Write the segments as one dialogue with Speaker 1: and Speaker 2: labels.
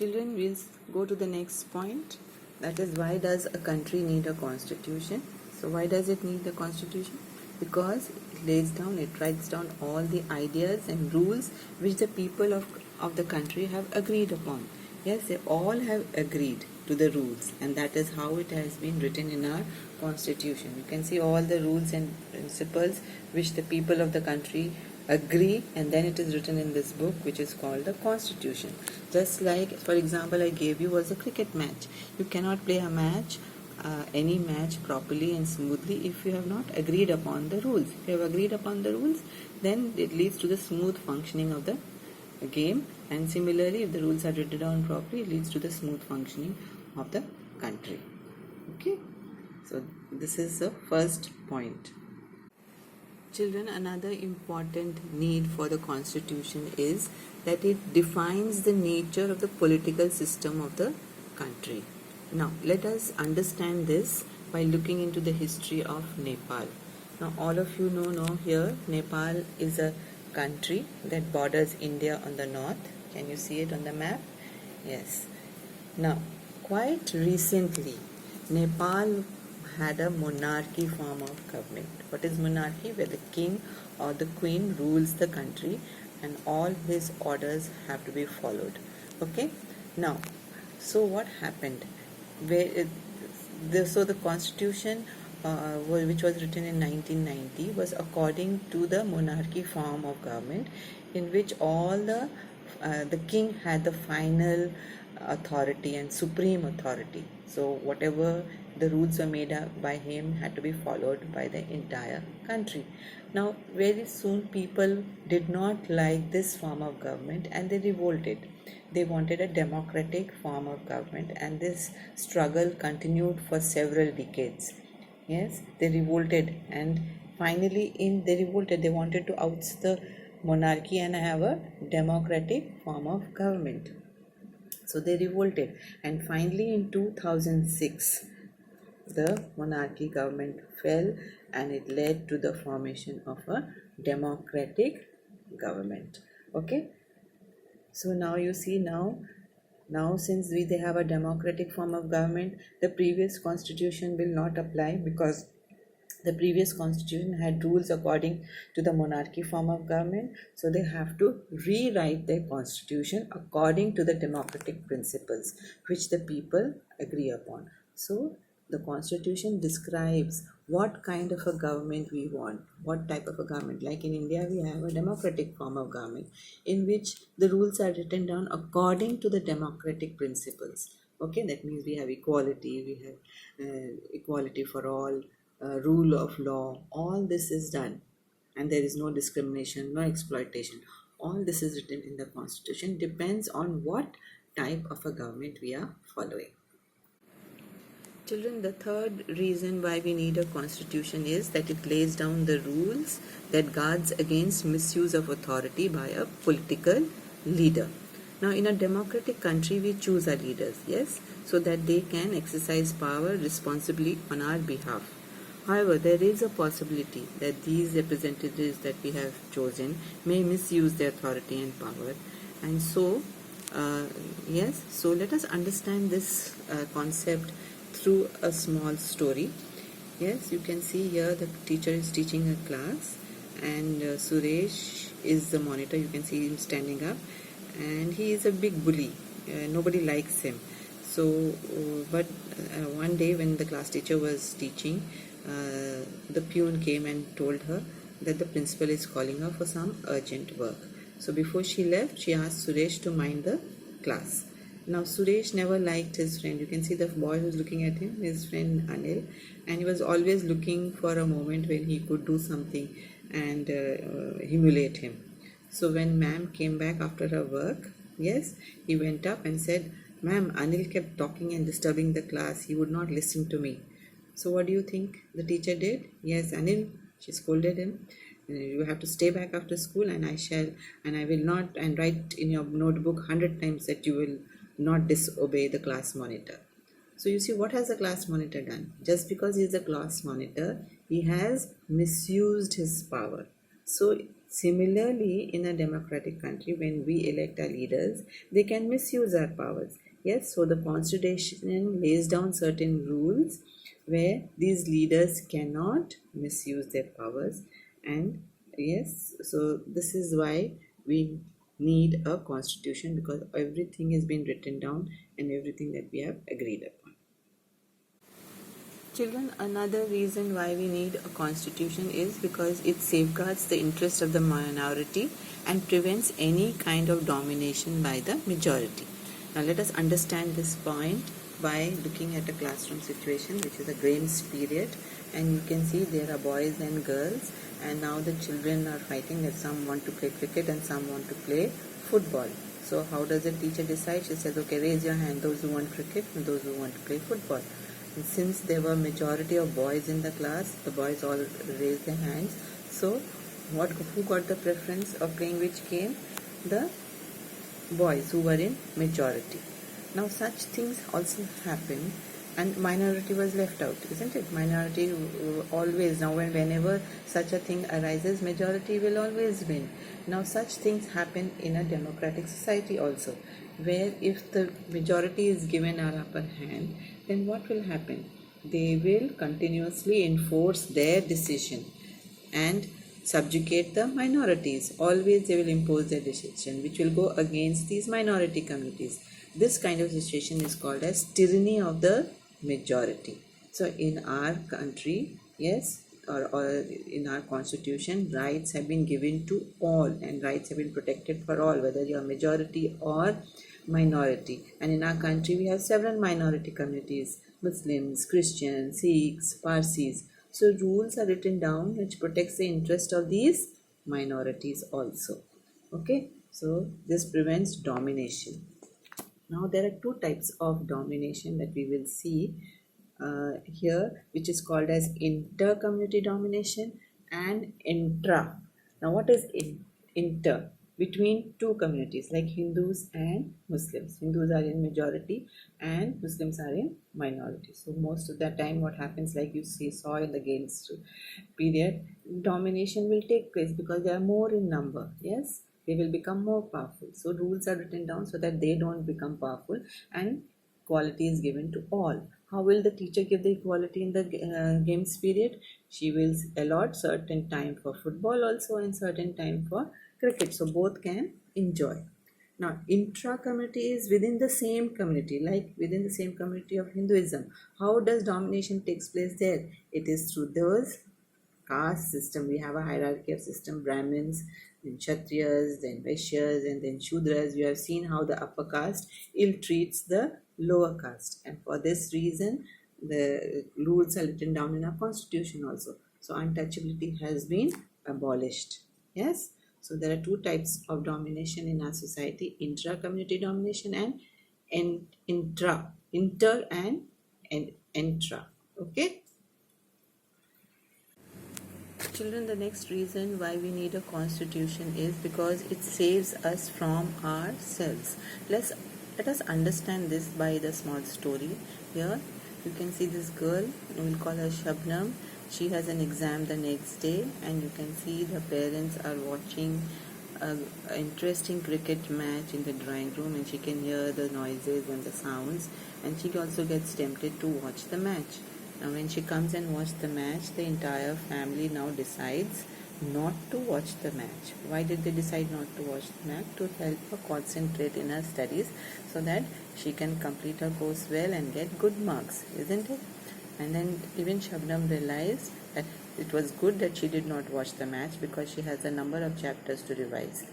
Speaker 1: Children, we'll go to the next point. That is, why does a country need a constitution? So why does it need a constitution? Because it writes down all the ideas and rules which the people of the country have agreed upon. Yes, they all have agreed to the rules, and that is how it has been written in our constitution. You can see all the rules and principles which the people of the country agree, and then it is written in this book, which is called the constitution. Just like, for example, I gave you was a cricket match. You cannot play a match, any match properly and smoothly if you have not agreed upon the rules. If you have agreed upon the rules, then it leads to the smooth functioning of the game, and similarly, if the rules are written down properly, it leads to the smooth functioning of the country. Okay, so this is the first point. Children, another important need for the constitution is that it defines the nature of the political system of the country. Now, let us understand this by looking into the history of Nepal. Now, all of you know here, Nepal is a country that borders India on the north. Can you see it on the map? Yes. Now, quite recently, Nepal had a monarchy form of government. What is monarchy? Where the king or the queen rules the country and all his orders have to be followed. Okay? Now, so what happened? So the constitution which was written in 1990 was according to the monarchy form of government, in which all the king had the final authority and supreme authority. So whatever the rules were made up by him had to be followed by the entire country. Now, very soon people did not like this form of government and they revolted. They wanted a democratic form of government, and this struggle continued for several decades. Yes, they revolted, and finally they wanted to oust the monarchy and have a democratic form of government. So they revolted, and finally in 2006 the monarchy government fell, and it led to the formation of a democratic government. Okay, so now you see, now since they have a democratic form of government, the previous constitution will not apply, because the previous constitution had rules according to the monarchy form of government. So they have to rewrite their constitution according to the democratic principles which the people agree upon. So the constitution describes what kind of a government we want, what type of a government. Like in India, we have a democratic form of government in which the rules are written down according to the democratic principles. Okay, that means we have equality, we have equality for all, rule of law. All this is done, and there is no discrimination, no exploitation. All this is written in the constitution. Depends on what type of a government we are following. Children, the third reason why we need a constitution is that it lays down the rules that guards against misuse of authority by a political leader. Now, in a democratic country, we choose our leaders, yes, so that they can exercise power responsibly on our behalf. However, there is a possibility that these representatives that we have chosen may misuse their authority and power. And so, so let us understand this concept through a small story. Yes, you can see here the teacher is teaching a class, and Suresh is the monitor. You can see him standing up, and he is a big bully. Nobody likes him. So, but one day when the class teacher was teaching, the peon came and told her that the principal is calling her for some urgent work. So before she left, she asked Suresh to mind the class. Now, Suresh never liked his friend. You can see the boy who's looking at him, his friend Anil, and he was always looking for a moment when he could do something and humiliate him. So when ma'am came back after her work, yes, he went up and said, "Ma'am, Anil kept talking and disturbing the class. He would not listen to me." So what do you think the teacher did? Yes, Anil, she scolded him. "You have to stay back after school, and I will not, and write in your notebook 100 times that you will not disobey the class monitor." So you see, what has the class monitor done? Just because he is a class monitor, he has misused his power. So Similarly, in a democratic country, when we elect our leaders, they can misuse our powers. Yes, so the constitution lays down certain rules where these leaders cannot misuse their powers. And yes, so this is why we need a constitution, because everything has been written down and everything that we have agreed upon. Children, another reason why we need a constitution is because it safeguards the interest of the minority and prevents any kind of domination by the majority. Now let us understand this point by looking at a classroom situation, which is a games period, and you can see there are boys and girls, and now the children are fighting that some want to play cricket and some want to play football. So how does the teacher decide? She says, okay, raise your hand, those who want cricket and those who want to play football. And since there were majority of boys in the class, the boys all raised their hands. So who got the preference of playing which game? The boys who were in majority. Now such things also happen, and minority was left out, isn't it? Minority always, now whenever such a thing arises, majority will always win. Now such things happen in a democratic society also, where if the majority is given an upper hand, then what will happen? They will continuously enforce their decision and subjugate the minorities. Always they will impose their decision, which will go against these minority communities. This kind of situation is called as tyranny of the majority. So in our country, yes, or in our constitution, rights have been given to all, and rights have been protected for all, whether you are majority or minority. And in our country, we have several minority communities: Muslims, Christians, Sikhs, Parsis. So rules are written down which protects the interest of these minorities also. Okay, so this prevents domination. Now there are two types of domination that we will see here, which is called as inter-community domination and intra. Now what is inter? Between two communities like Hindus and Muslims. Hindus are in majority and Muslims are in minority. So most of the time what happens, like you saw in the games period, domination will take place because they are more in number. Yes, they will become more powerful. So rules are written down so that they don't become powerful, and equality is given to all. How will the teacher give the equality in the games period? She will allot certain time for football also and certain time for cricket, so both can enjoy. Now intra-community is within the same community, like within the same community of Hinduism. How does domination takes place there? It is through those caste system. We have a hierarchy of system: Brahmins, then Kshatriyas, then Vaishyas, and then Shudras. You have seen how the upper caste ill treats the lower caste, and for this reason the rules are written down in our constitution also. So untouchability has been abolished. Yes, so there are two types of domination in our society: intra-community domination and inter and intra. Okay. Children, the next reason why we need a constitution is because it saves us from ourselves. Let us understand this by the small story. Here you can see this girl, we'll call her Shabnam. She has an exam the next day, and you can see the parents are watching an interesting cricket match in the drawing room, and she can hear the noises and the sounds, and she also gets tempted to watch the match. Now when she comes and watches the match, the entire family now decides not to watch the match. Why did they decide not to watch the match? To help her concentrate in her studies so that she can complete her course well and get good marks, isn't it? And then even Shabnam realized that it was good that she did not watch the match because she has a number of chapters to revise.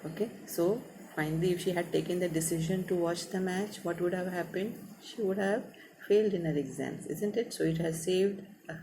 Speaker 1: Okay, so finally if she had taken the decision to watch the match, what would have happened? She would have failed in her exams, isn't it? So it has saved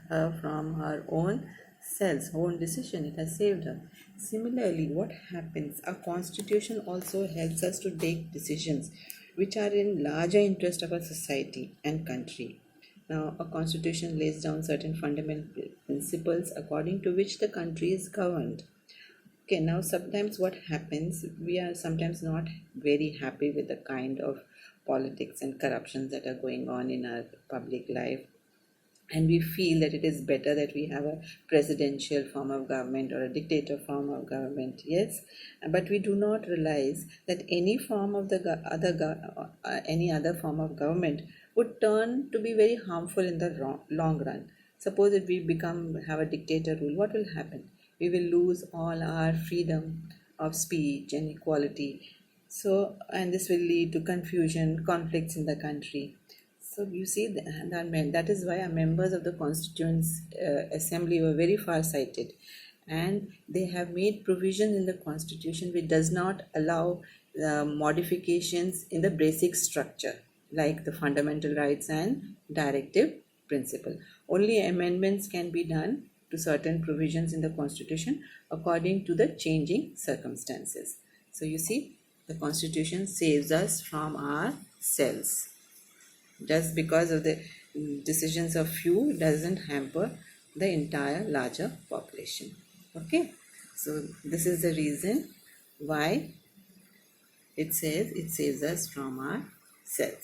Speaker 1: her from her own self, her own decision. It has saved her. Similarly, what happens? Our constitution also helps us to take decisions which are in larger interest of our society and country. Now, a constitution lays down certain fundamental principles according to which the country is governed. Okay, now sometimes what happens, we are sometimes not very happy with the kind of politics and corruptions that are going on in our public life. and we feel that it is better that we have a presidential form of government or a dictator form of government. Yes, but we do not realize that any form of the any other form of government would turn to be very harmful in the long run. Suppose if we become have a dictator rule, what will happen? We will lose all our freedom of speech and equality. So, and this will lead to confusion, conflicts in the country. So you see, that is why our members of the Constituent Assembly were very far-sighted, and they have made provision in the Constitution which does not allow modifications in the basic structure, like the fundamental rights and directive principle. Only amendments can be done to certain provisions in the Constitution according to the changing circumstances. So you see, the Constitution saves us from ourselves. Just because of the decisions of few doesn't hamper the entire larger population. Okay, so this is the reason why it says it saves us from ourselves.